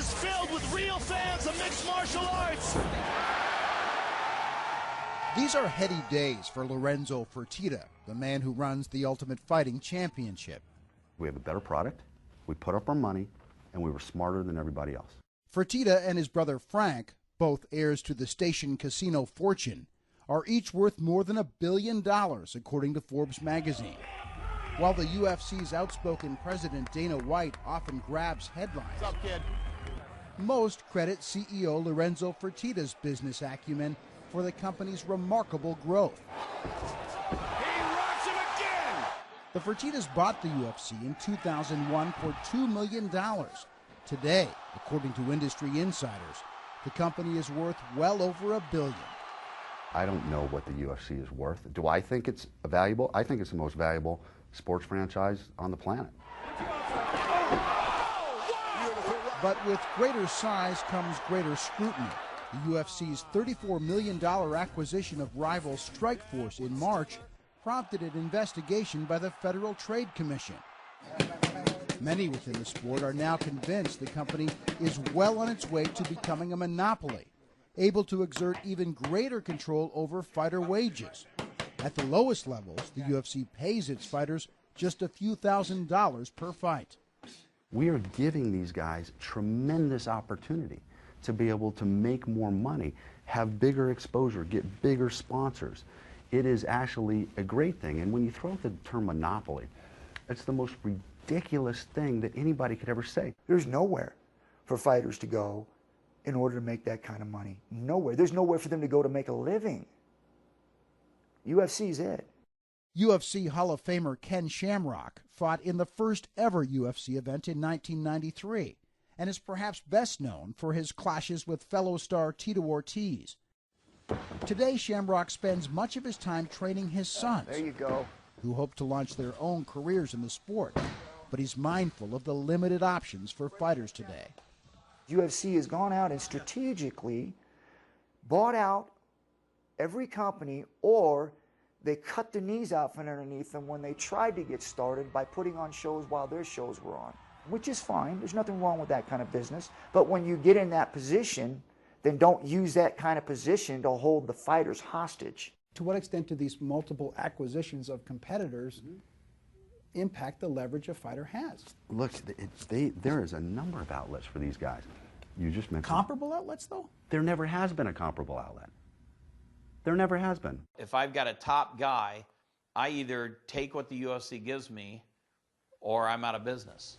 is filled with real fans of mixed martial arts. These are heady days for Lorenzo Fertitta, the man who runs the Ultimate Fighting Championship. We have a better product, we put up our money, and we were smarter than everybody else. Fertitta and his brother Frank, both heirs to the station casino fortune, are each worth more than $1 billion, according to Forbes magazine. While the UFC's outspoken president Dana White often grabs headlines, What's up, kid? Most credit CEO Lorenzo Fertitta's business acumen for the company's remarkable growth. He rocks him again! The Fertittas bought the UFC in 2001 for $2 million. Today, according to industry insiders, the company is worth well over $1 billion. I don't know what the UFC is worth. Do I think it's valuable? I think it's the most valuable sports franchise on the planet. But with greater size comes greater scrutiny. The UFC's $34 million acquisition of rival Strikeforce in March prompted an investigation by the Federal Trade Commission. Many within the sport are now convinced the company is well on its way to becoming a monopoly, able to exert even greater control over fighter wages. At the lowest levels, the UFC pays its fighters just a few $1,000s per fight. We are giving these guys tremendous opportunity to be able to make more money, have bigger exposure, get bigger sponsors. It is actually a great thing. And when you throw out the term monopoly, it's the most ridiculous thing that anybody could ever say. There's nowhere for fighters to go in order to make that kind of money. Nowhere. There's nowhere for them to go to make a living. UFC's it. UFC Hall of Famer Ken Shamrock fought in the first ever UFC event in 1993 and is perhaps best known for his clashes with fellow star Tito Ortiz. Today, Shamrock spends much of his time training his sons, There you go. who hope to launch their own careers in the sport. But he's mindful of the limited options for fighters today. UFC has gone out and strategically bought out every company, or they cut their knees out from underneath them when they tried to get started by putting on shows while their shows were on, which is fine. There's nothing wrong with that kind of business. But when you get in that position, then don't use that kind of position to hold the fighters hostage. To what extent do these multiple acquisitions of competitors impact the leverage a fighter has? Look, there is a number of outlets for these guys. You just mentioned Comparable outlets, though? there never has been a comparable outlet. There never has been. If I've got a top guy, I either take what the UFC gives me or I'm out of business.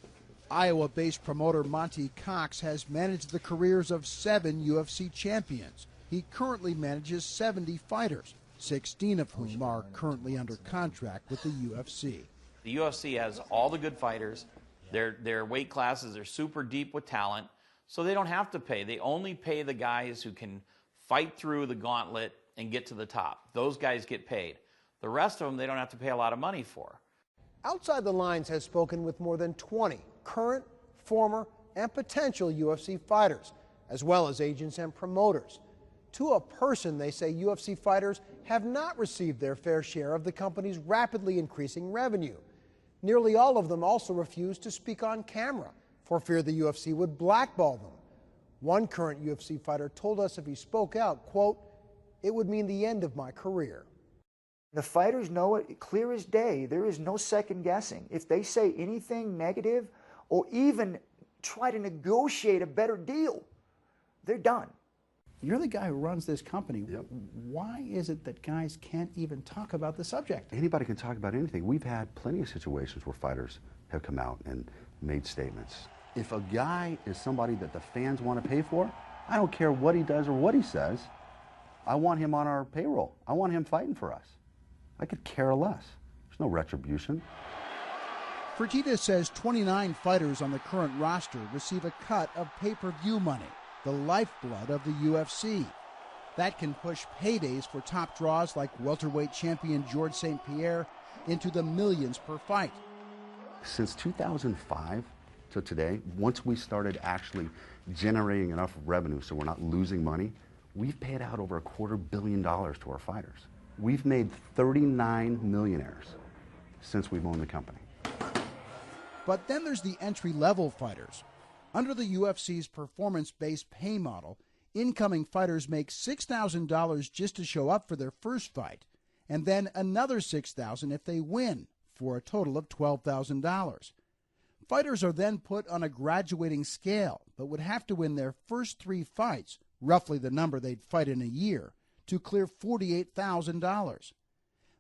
Iowa-based promoter Monty Cox has managed the careers of 7 UFC champions. He currently manages 70 fighters, 16 of whom are currently under contract with the UFC. The UFC has all the good fighters. Their weight classes are super deep with talent, so they don't have to pay. They only pay the guys who can fight through the gauntlet and get to the top. Those guys get paid. The rest of them, they don't have to pay a lot of money for. Outside the Lines has spoken with more than 20 current, former, and potential UFC fighters, as well as agents and promoters. To a person, they say UFC fighters have not received their fair share of the company's rapidly increasing revenue. Nearly all of them also refuse to speak on camera for fear the UFC would blackball them. One current UFC fighter told us if he spoke out, quote, "It would mean the end of my career." The fighters know it clear as day. There is no second guessing. If they say anything negative or even try to negotiate a better deal, they're done. You're the guy who runs this company. Yep. Why is it that guys can't even talk about the subject? Anybody can talk about anything. We've had plenty of situations where fighters have come out and made statements. If a guy is somebody that the fans want to pay for, I don't care what he does or what he says. I want him on our payroll. I want him fighting for us. I could care less. There's no retribution. Fertitta says 29 fighters on the current roster receive a cut of pay-per-view money, the lifeblood of the UFC. That can push paydays for top draws like welterweight champion George St. Pierre into the millions per fight. Since 2005 to today, once we started actually generating enough revenue so we're not losing money, we've paid out over $250 million to our fighters. We've made 39 millionaires since we've owned the company. But then there's the entry-level fighters. Under the UFC's performance-based pay model, incoming fighters make $6,000 just to show up for their first fight, and then another $6,000 if they win, for a total of $12,000. Fighters are then put on a graduating scale, but would have to win their first 3 fights, roughly the number they'd fight in a year, to clear $48,000.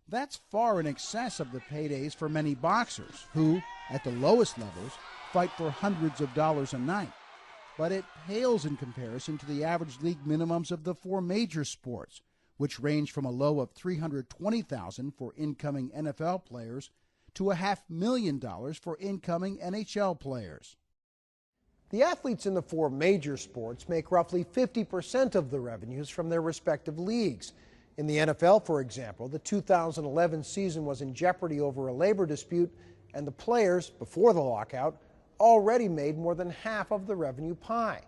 That's far in excess of the paydays for many boxers who, at the lowest levels, fight for hundreds of dollars a night. But it pales in comparison to the average league minimums of the 4 major sports, which range from a low of $320,000 for incoming NFL players to $500,000 for incoming NHL players. The athletes in the 4 major sports make roughly 50% of the revenues from their respective leagues. In the NFL, for example, the 2011 season was in jeopardy over a labor dispute, and the players, before the lockout, already made more than half of the revenue pie.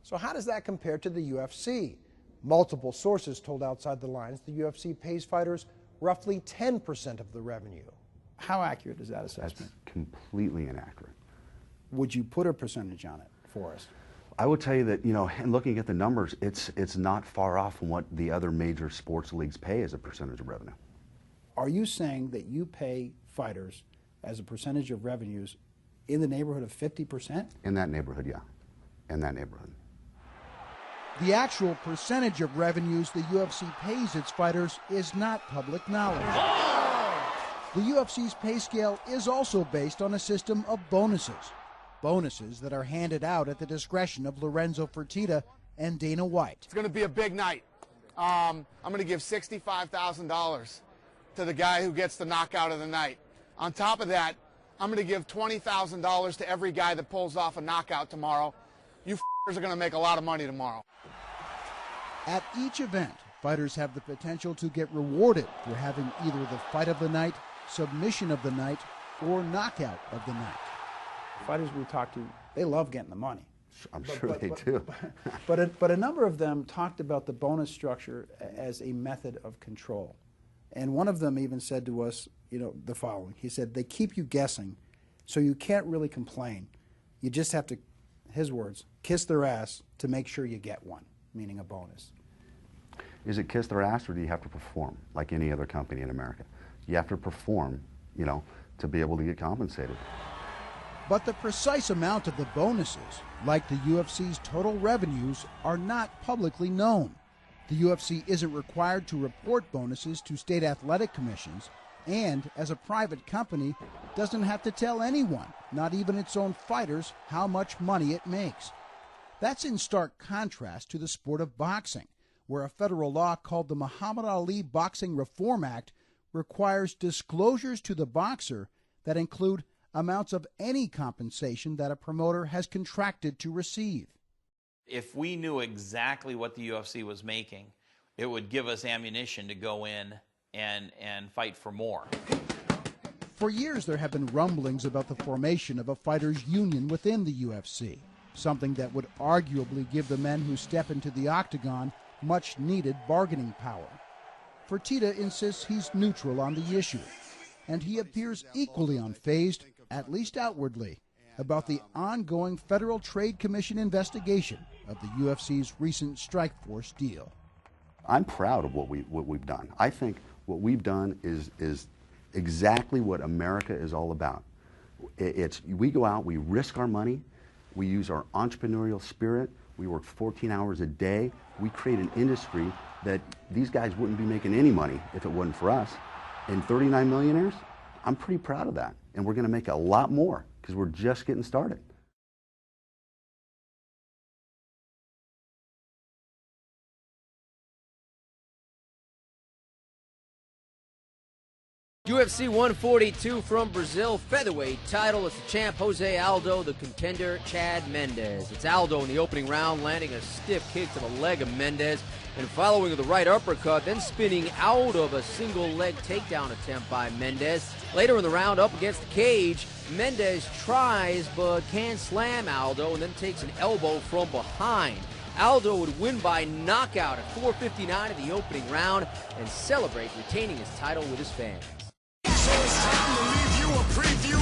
So how does that compare to the UFC? Multiple sources told Outside the Lines the UFC pays fighters roughly 10% of the revenue. How accurate is that assessment? That's completely inaccurate. Would you put a percentage on it for us? I would tell you that, and looking at the numbers, it's not far off from what the other major sports leagues pay as a percentage of revenue. Are you saying that you pay fighters as a percentage of revenues in the neighborhood of 50%? In that neighborhood, yeah. In that neighborhood. The actual percentage of revenues the UFC pays its fighters is not public knowledge. The UFC's pay scale is also based on a system of bonuses. Bonuses that are handed out at the discretion of Lorenzo Fertitta and Dana White. It's going to be a big night. I'm going to give $65,000 to the guy who gets the knockout of the night. On top of that, I'm going to give $20,000 to every guy that pulls off a knockout tomorrow. You f***ers are going to make a lot of money tomorrow. At each event, fighters have the potential to get rewarded for having either the fight of the night, submission of the night, or knockout of the night. Fighters we talk to, they love getting the money. I'm sure they do. But a number of them talked about the bonus structure as a method of control. And one of them even said to us, the following. He said, they keep you guessing, so you can't really complain. You just have to, his words, kiss their ass to make sure you get one, meaning a bonus. Is it kiss their ass, or do you have to perform like any other company in America? You have to perform, to be able to get compensated. But the precise amount of the bonuses, like the UFC's total revenues, are not publicly known. The UFC isn't required to report bonuses to state athletic commissions, and as a private company, doesn't have to tell anyone, not even its own fighters, how much money it makes. That's in stark contrast to the sport of boxing, where a federal law called the Muhammad Ali Boxing Reform Act requires disclosures to the boxer that include amounts of any compensation that a promoter has contracted to receive. If we knew exactly what the UFC was making, it would give us ammunition to go in and fight for more. For years, there have been rumblings about the formation of a fighters' union within the UFC, something that would arguably give the men who step into the octagon much-needed bargaining power. Fertitta insists he's neutral on the issue, and he appears equally unfazed, at least outwardly, about the ongoing Federal Trade Commission investigation of the UFC's recent Strikeforce deal. I'm proud of what we've done. I think what we've done is exactly what America is all about. We go out, we risk our money, we use our entrepreneurial spirit, we work 14 hours a day, we create an industry that these guys wouldn't be making any money if it wasn't for us. And 39 millionaires, I'm pretty proud of that. And we're going to make a lot more because we're just getting started. UFC 142 from Brazil, featherweight title. It's the champ Jose Aldo, the contender Chad Mendes. It's Aldo in the opening round, landing a stiff kick to the leg of Mendes, and following with the right uppercut, then spinning out of a single leg takedown attempt by Mendes. Later in the round, up against the cage, Mendes tries but can't slam Aldo, and then takes an elbow from behind. Aldo would win by knockout at 4:59 of the opening round and celebrate retaining his title with his fans. So it's time to leave you a preview